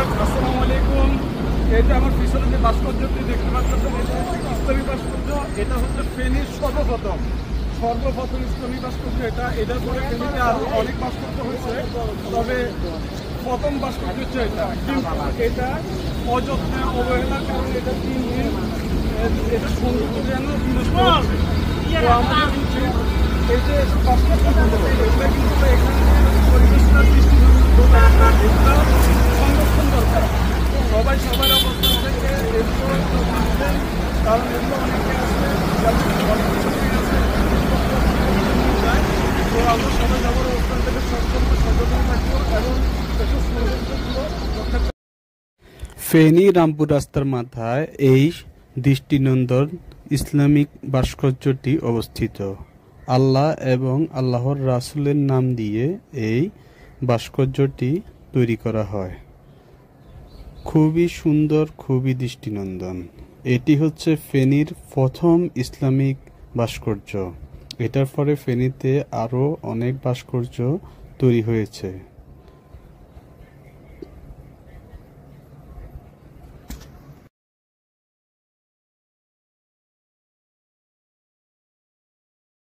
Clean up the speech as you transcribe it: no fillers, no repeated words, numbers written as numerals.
আসসালামু আলাইকুম। এই যে আমার পিছনে যে ভাস্কর্যটি দেখতে পাচ্ছেন, এটা ইসলামী ভাস্কর্য। এটা হচ্ছে ফেনীর সর্বপ্রথম ইসলামী ভাস্কর্য। এটার পরে ফেনীতে আরো অনেক ভাস্কর্য হয়েছে, তবে প্রথম ভাস্কর্য হচ্ছে এটা। কিন্তু এটা অযত্নে অবহেলার কারণে এটা 3 দিন এটা সৌন্দর্য যেন বিনষ্ট হচ্ছে। তো আমাদের উচিত এই যে ভাস্কর্যগুলো, এটা কিন্তু এখানে পরিবেশটা এগুলো সংরক্ষণ দরকার। সবাই সবার অবস্থান থেকে এগুলো বুঝবেন, কারণ এগুলো অনেকে আছে অনেক কিছু আছে। তো আমরা সবাই সবার অবস্থান থেকে সচেতন থাকবো এবং এসব সৌন্দর্যগুলো রক্ষা। ফেনী রামপুর রাস্তার মাথায় এই দৃষ্টিনন্দন ইসলামিক ভাস্কর্যটি অবস্থিত। আল্লাহ এবং আল্লাহর রাসূলের নাম দিয়ে এই ভাস্কর্যটি তৈরি করা হয়। খুবই সুন্দর, খুবই দৃষ্টিনন্দন। এটি হচ্ছে ফেনীর প্রথম ইসলামিক ভাস্কর্য। এটার পরে ফেনীতে আরও অনেক ভাস্কর্য তৈরি হয়েছে।